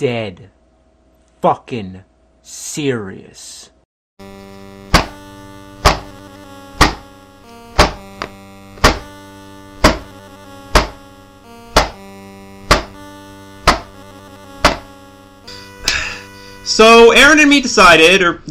dead fucking serious. So, Aaron and me decided, or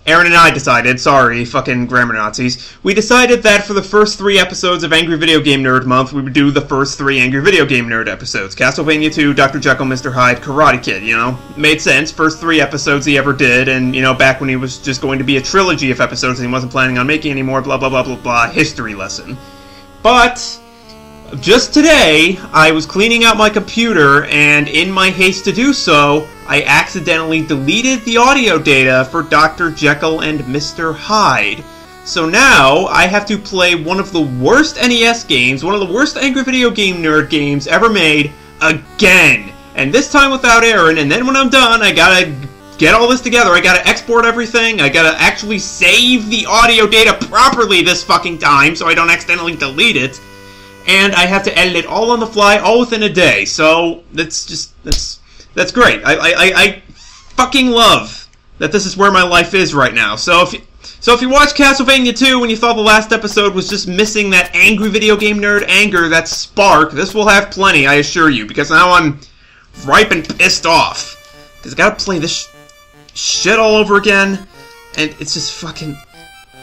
Aaron and I decided, sorry, fucking grammar Nazis, we decided that for the first 3 episodes of Angry Video Game Nerd Month, we would do the first 3 Angry Video Game Nerd episodes. Castlevania 2, Dr. Jekyll, Mr. Hyde, Karate Kid, you know? Made sense, first 3 episodes he ever did, and, you know, back when he was just going to be a trilogy of episodes and he wasn't planning on making anymore, blah blah blah blah blah, history lesson. But just today, I was cleaning out my computer, and in my haste to do so, I accidentally deleted the audio data for Dr. Jekyll and Mr. Hyde. So now, I have to play one of the worst NES games, one of the worst Angry Video Game Nerd games ever made, again. And this time without Aaron, and then when I'm done, I gotta get all this together, I gotta export everything, I gotta actually save the audio data properly this fucking time, so I don't accidentally delete it. And I have to edit it all on the fly, all within a day. So that's great. I fucking love that this is where my life is right now. So if you watched Castlevania 2 and you thought the last episode was just missing that angry video game nerd anger, that spark, this will have plenty, I assure you, because now I'm ripe and pissed off. Because I gotta play this shit all over again, and it's just fucking...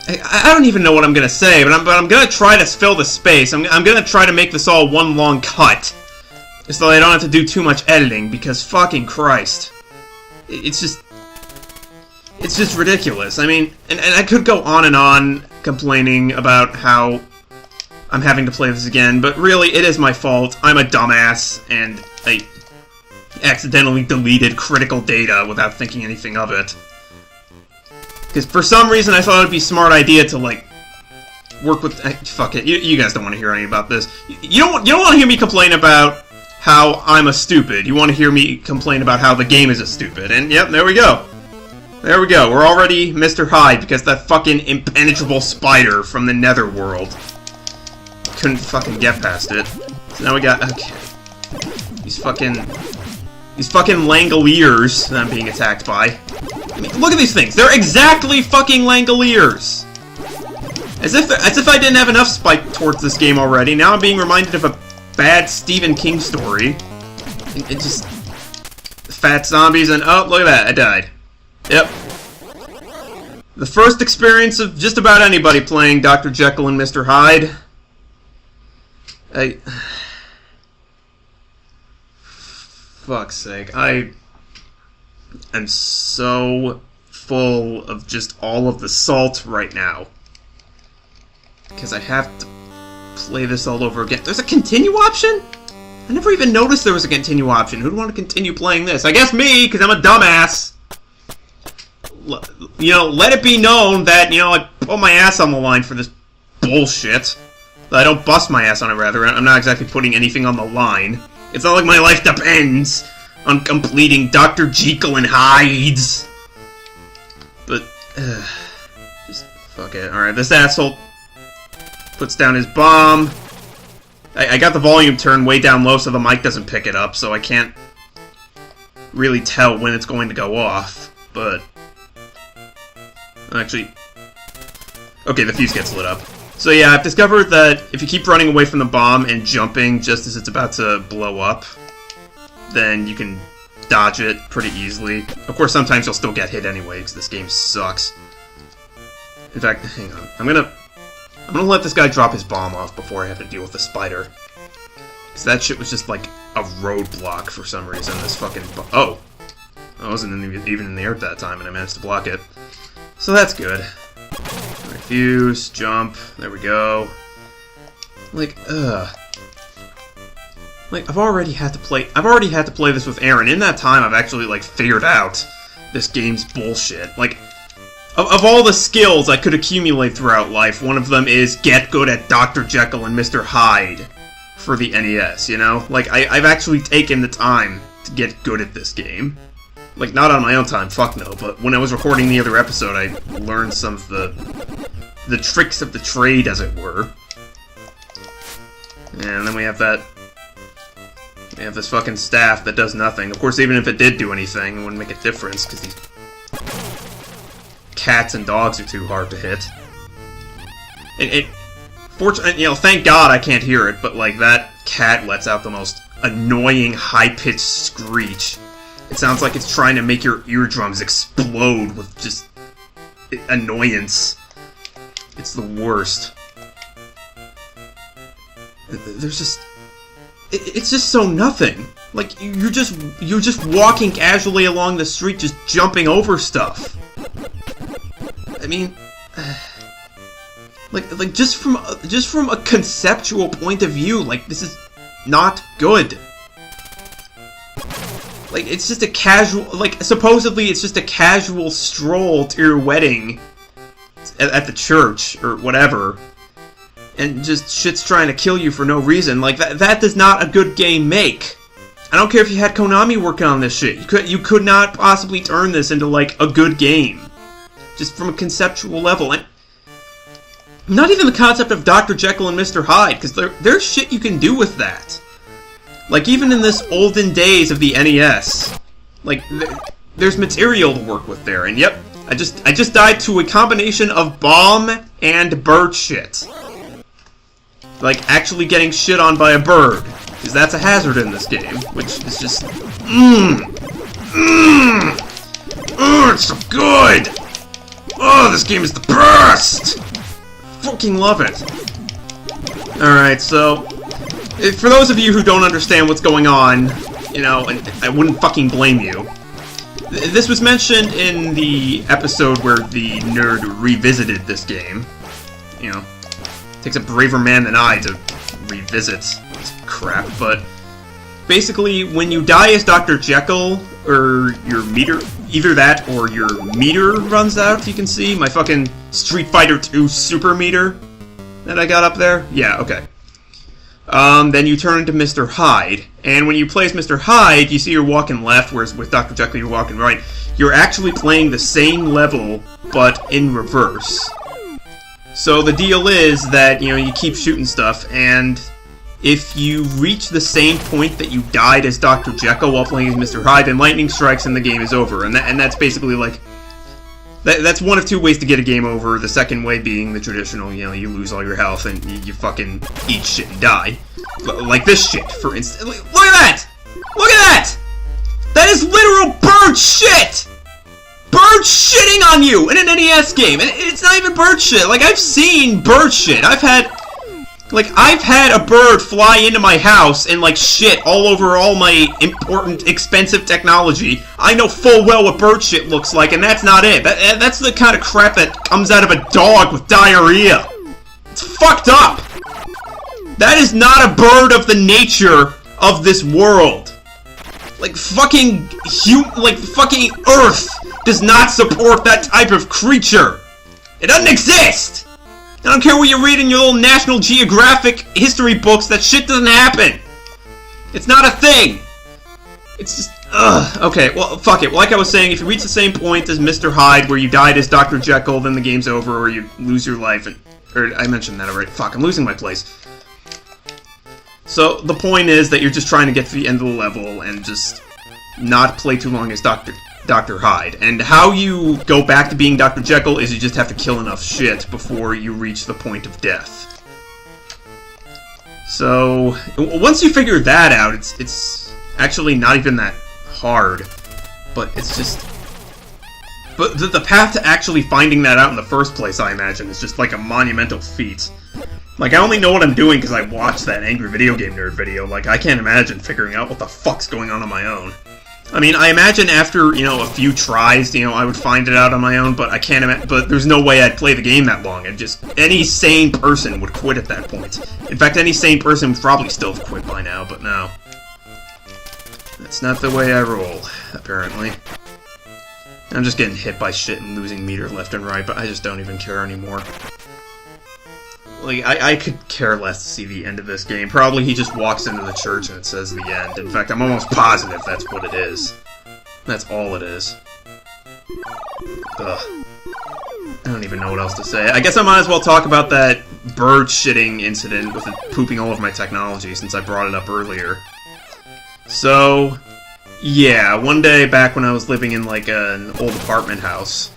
I don't even know what I'm gonna say, but I'm gonna try to fill the space. I'm gonna try to make this all one long cut, so I don't have to do too much editing. Because fucking Christ, it's just ridiculous. I mean, and I could go on complaining about how I'm having to play this again, but really, it is my fault. I'm a dumbass, and I accidentally deleted critical data without thinking anything of it. Because for some reason I thought it would be a smart idea to, like, work with... fuck it, you guys don't want to hear anything about this. You don't want to hear me complain about how I'm a stupid. You want to hear me complain about how the game is a stupid. And, yep, there we go. There we go. We're already Mr. Hyde because that fucking impenetrable spider from the netherworld couldn't fucking get past it. So now we got... okay. These fucking Langoliers that I'm being attacked by. I mean, look at these things. They're exactly fucking Langoliers. As if I didn't have enough spite towards this game already. Now I'm being reminded of a bad Stephen King story. It just... fat zombies and... oh, look at that. I died. Yep. The first experience of just about anybody playing Dr. Jekyll and Mr. Hyde. Fuck's sake. I am so full of just all of the salt right now. Because I have to play this all over again. There's a continue option? I never even noticed there was a continue option. Who'd want to continue playing this? I guess me, because I'm a dumbass. You know, let it be known that, you know, I put my ass on the line for this bullshit. I don't bust my ass on it, rather. I'm not exactly putting anything on the line. It's not like my life depends on completing Dr. Jekyll and Hyde's. But, just fuck it. Alright, this asshole puts down his bomb. I got the volume turned way down low so the mic doesn't pick it up, so I can't really tell when it's going to go off. But, actually, okay, the fuse gets lit up. So yeah, I've discovered that if you keep running away from the bomb and jumping just as it's about to blow up, then you can dodge it pretty easily. Of course, sometimes you'll still get hit anyway, because this game sucks. In fact, hang on. I'm gonna let this guy drop his bomb off before I have to deal with the spider. Because that shit was just like a roadblock for some reason, this fucking... oh! I wasn't even in the air at that time, and I managed to block it. So that's good. Fuse, jump, there we go. Like, I've already had to play this with Aaron. In that time, I've actually, like, figured out this game's bullshit. Like, of all the skills I could accumulate throughout life, one of them is get good at Dr. Jekyll and Mr. Hyde for the NES, you know? Like, I've actually taken the time to get good at this game. Like, not on my own time, fuck no, but when I was recording the other episode, I learned some of the tricks of the trade, as it were. And then we have that They have this fucking staff that does nothing. Of course, even if it did do anything, it wouldn't make a difference, because these cats and dogs are too hard to hit. Fortunately, you know, thank God I can't hear it, but, like, that cat lets out the most annoying, high-pitched screech. It sounds like it's trying to make your eardrums explode with just annoyance. It's the worst. There's just... It's just so nothing. Like, you're just walking casually along the street, just jumping over stuff. I mean... Like just from a conceptual point of view, like, this is not good. Like, it's just a casual, like, supposedly it's just a casual stroll to your wedding at the church or whatever, and just shit's trying to kill you for no reason. Like, that does not a good game make. I don't care if you had Konami working on this shit. You could not possibly turn this into, like, a good game, just from a conceptual level. And not even the concept of Dr. Jekyll and Mr. Hyde, because there's shit you can do with that. Like, even in this olden days of the NES, like, there's material to work with there, and yep, I just died to a combination of bomb and bird shit. Like, actually getting shit on by a bird, because that's a hazard in this game, which is just, it's so good! Oh, this game is the best! Fucking love it. Alright, so, for those of you who don't understand what's going on, you know, and I wouldn't fucking blame you, this was mentioned in the episode where the nerd revisited this game. You know, it takes a braver man than I to revisit this crap, but basically, when you die as Dr. Jekyll, or your meter, either that or your meter runs out, you can see my fucking Street Fighter 2 super meter that I got up there. Yeah, okay. Then you turn into Mr. Hyde, and when you play as Mr. Hyde, you see you're walking left, whereas with Dr. Jekyll you're walking right. You're actually playing the same level, but in reverse. So the deal is that, you know, you keep shooting stuff, and if you reach the same point that you died as Dr. Jekyll while playing as Mr. Hyde, then lightning strikes and the game is over. And that's basically like... That's one of two ways to get a game over. The second way being the traditional, you know, you lose all your health and you fucking eat shit and die. Like this shit, for instance. Look at that! Look at that! That is literal bird shit! Bird shitting on you in an NES game! And it's not even bird shit. Like, I've seen bird shit. I've had a bird fly into my house and, like, shit all over all my important, expensive technology. I know full well what bird shit looks like, and that's not it. That's the kind of crap that comes out of a dog with diarrhea. It's fucked up. That is not a bird of the nature of this world. Like, fucking Earth does not support that type of creature. It doesn't exist. I don't care what you read in your little National Geographic history books, that shit doesn't happen! It's not a thing! It's just... okay, well, fuck it. Like I was saying, if you reach the same point as Mr. Hyde, where you died as Dr. Jekyll, then the game's over, or you lose your life, and... Or, I mentioned that already. Fuck, I'm losing my place. So, the point is that you're just trying to get to the end of the level, and just not play too long as Dr. Hyde. And how you go back to being Dr. Jekyll is you just have to kill enough shit before you reach the point of death. So, once you figure that out, it's actually not even that hard. But it's just... But the path to actually finding that out in the first place, I imagine, is just like a monumental feat. Like, I only know what I'm doing because I watched that Angry Video Game Nerd video. Like, I can't imagine figuring out what the fuck's going on my own. I mean, I imagine after, you know, a few tries, you know, I would find it out on my own, but I can't imagine, but there's no way I'd play the game that long. Any sane person would quit at that point. In fact, any sane person would probably still have quit by now, but no. That's not the way I roll, apparently. I'm just getting hit by shit and losing meter left and right, but I just don't even care anymore. Like, I could care less to see the end of this game. Probably he just walks into the church and it says the end. In fact, I'm almost positive that's what it is. That's all it is. Ugh. I don't even know what else to say. I guess I might as well talk about that bird shitting incident with it pooping all over my technology since I brought it up earlier. So, yeah, one day back when I was living in like an old apartment house,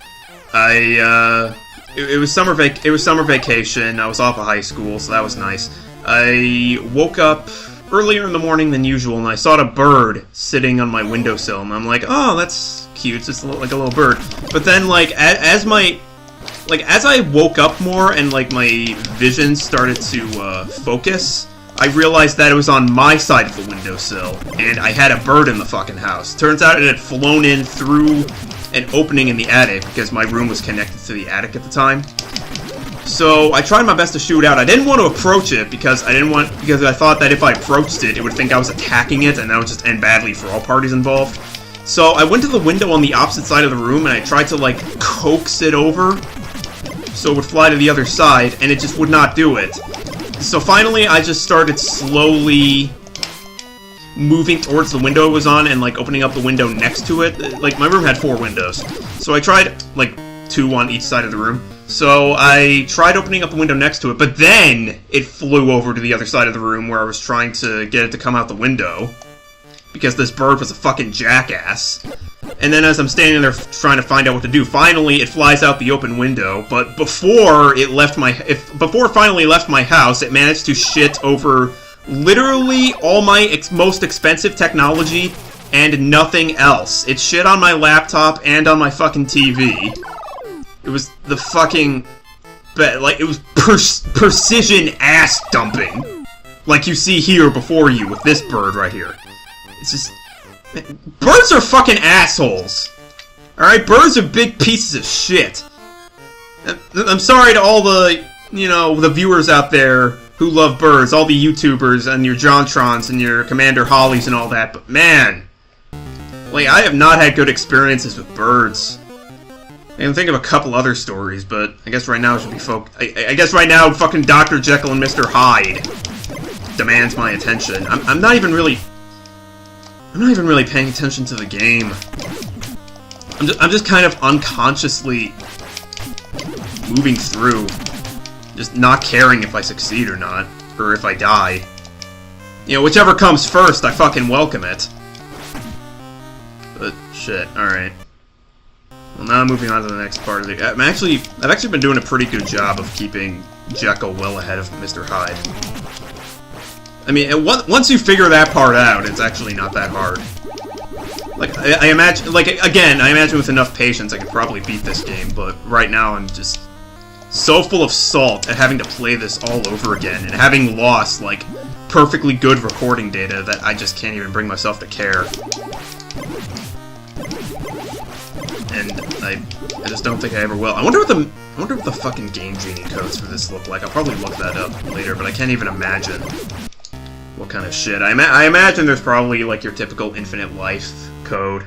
it was summer vacation. I was off of high school, so that was nice. I woke up earlier in the morning than usual, and I saw a bird sitting on my windowsill, and I'm like, oh, that's cute. It's just like a little bird. But then, like, as I woke up more and like my vision started to focus, I realized that it was on my side of the windowsill, and I had a bird in the fucking house. Turns out it had flown in through an opening in the attic, because my room was connected to the attic at the time. So I tried my best to shoot out. I didn't want to approach it because I thought that if I approached it, it would think I was attacking it, and that would just end badly for all parties involved. So I went to the window on the opposite side of the room, and I tried to like coax it over so it would fly to the other side, and it just would not do it. So finally, I just started slowly moving towards the window it was on and, like, opening up the window next to it. Like, my room had 4 windows. So I tried, like, 2 on each side of the room. So I tried opening up the window next to it, but then it flew over to the other side of the room where I was trying to get it to come out the window. Because this bird was a fucking jackass. And then as I'm standing there trying to find out what to do, finally it flies out the open window, but before it finally left my house, it managed to shit over literally all my most expensive technology and nothing else. It shit on my laptop and on my fucking TV. It was the fucking... like, it was precision ass dumping. Like you see here before you with this bird right here. It's just... birds are fucking assholes. Alright, birds are big pieces of shit. I'm sorry to all the, you know, the viewers out there who love birds, all the YouTubers and your Jontrons and your Commander Hollies and all that, but man, like, I have not had good experiences with birds. I can think of a couple other stories, but I guess right now it should be I guess right now fucking Dr. Jekyll and Mr. Hyde demands my attention. I'm not even really paying attention to the game. I'm just kind of unconsciously moving through, just not caring if I succeed or not, or if I die. You know, whichever comes first, I fucking welcome it. But shit, alright. Well, now moving on to the next part of the... I've actually been doing a pretty good job of keeping Jekyll well ahead of Mr. Hyde. I mean, once you figure that part out, it's actually not that hard. Like, I imagine, like, again, I imagine with enough patience I could probably beat this game, but right now I'm just so full of salt at having to play this all over again, and having lost, like, perfectly good recording data that I just can't even bring myself to care. And I just don't think I ever will. I wonder what the fucking Game Genie codes for this look like. I'll probably look that up later, but I can't even imagine what kind of shit. I imagine there's probably, like, your typical infinite life code.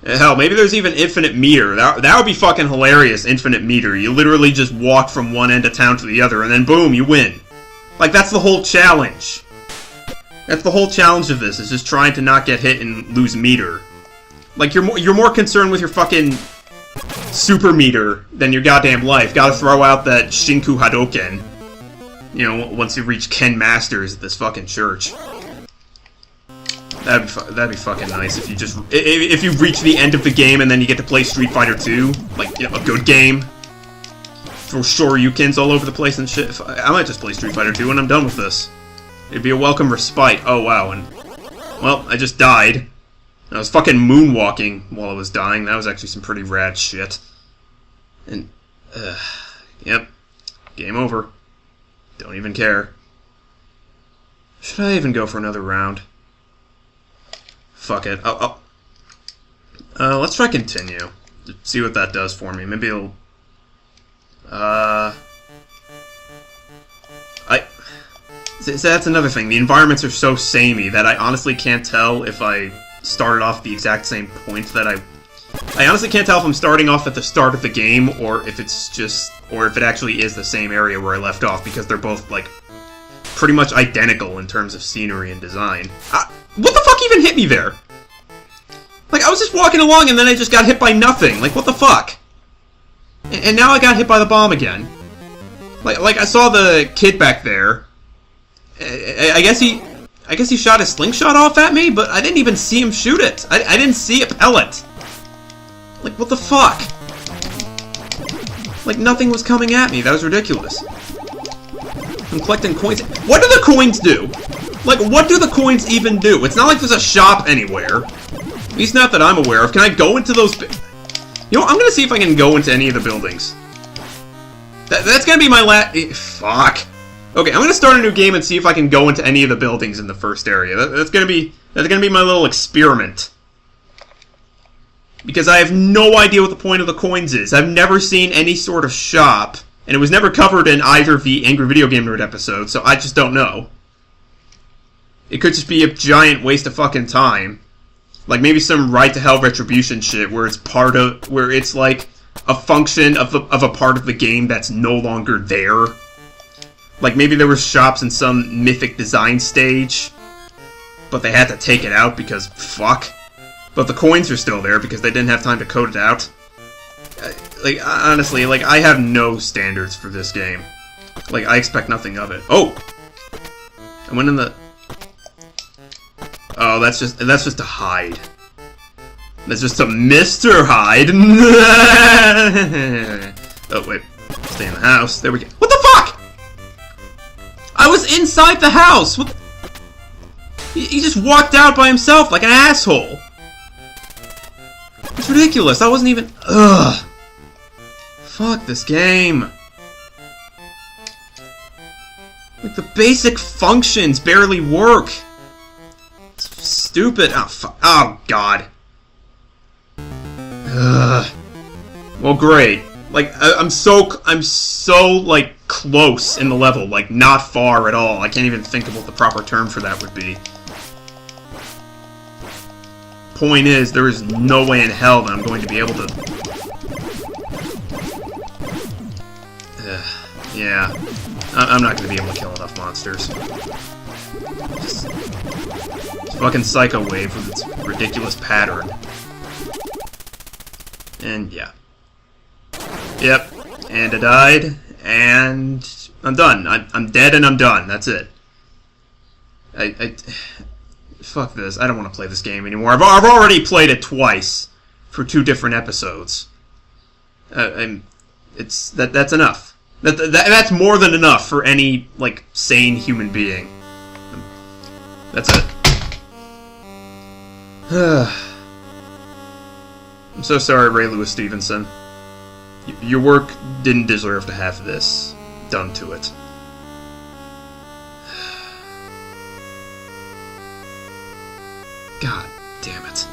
Hell, maybe there's even infinite meter. That would be fucking hilarious, infinite meter. You literally just walk from one end of town to the other, and then boom, you win. Like, that's the whole challenge. That's the whole challenge of this, is just trying to not get hit and lose meter. Like, you're more concerned with your fucking super meter than your goddamn life. Gotta throw out that Shinku Hadoken. You know, once you reach Ken Masters at this fucking church. That'd be fucking nice if you just... If you reach the end of the game and then you get to play Street Fighter 2. Like, you know, a good game. Throw Shoryukens all over the place and shit. I might just play Street Fighter 2 when I'm done with this. It'd be a welcome respite. Oh, wow, and... Well, I just died. I was fucking moonwalking while I was dying. That was actually some pretty rad shit. And, yep. Game over. Don't even care. Should I even go for another round? Fuck it. Let's try continue. See what that does for me. Maybe it'll... That's another thing. The environments are so samey that I honestly can't tell if I started off at the exact same point that I honestly can't tell if I'm starting off at the start of the game, or if it's just... or if it actually is the same area where I left off, because they're both, like, pretty much identical in terms of scenery and design. What the fuck even hit me there? Like, I was just walking along and then I just got hit by nothing. Like, what the fuck? And now I got hit by the bomb again. Like I saw the kid back there. I guess I guess he shot his slingshot off at me, but I didn't even see him shoot it. I didn't see a pellet. Like, what the fuck? Like, nothing was coming at me. That was ridiculous. I'm collecting coins. What do the coins do? Like, what do the coins even do? It's not like there's a shop anywhere. At least not that I'm aware of. Can I go into those... You know, I'm gonna see if I can go into any of the buildings. That's gonna be my fuck. Okay, I'm gonna start a new game and see if I can go into any of the buildings in the first area. That's gonna be my little experiment. Because I have no idea what the point of the coins is. I've never seen any sort of shop, and it was never covered in either of the Angry Video Game Nerd episodes, so I just don't know. It could just be a giant waste of fucking time. Like maybe some Right to Hell Retribution shit where it's like a function of a part of the game that's no longer there. Like maybe there were shops in some mythic design stage, but they had to take it out because fuck. But the coins are still there because they didn't have time to code it out. Like, honestly, like, I have no standards for this game. Like, I expect nothing of it. Oh! I went in the... Oh, that's just a Hyde. That's just a Mr. Hyde. Oh, wait. Stay in the house. There we go. What the fuck?! I was inside the house! What? He just walked out by himself like an asshole. It's ridiculous. That wasn't even... Ugh. Fuck this game. Like, the basic functions barely work. It's stupid. Oh, fuck. Oh, God. Ugh. Well, great. Like, I'm so, like, close in the level. Like, not far at all. I can't even think of what the proper term for that would be. Point is, there is no way in hell that I'm going to be able to... yeah. I'm not going to be able to kill enough monsters. Just fucking Psycho Wave with its ridiculous pattern. And, yeah. Yep. And I died, and I'm done. I'm dead and I'm done. That's it. Fuck this. I don't want to play this game anymore. I've already played it twice for 2 different episodes. That's enough. That's more than enough for any, like, sane human being. That's it. I'm so sorry, Ray Lewis Stevenson. Your work didn't deserve to have this done to it. God damn it.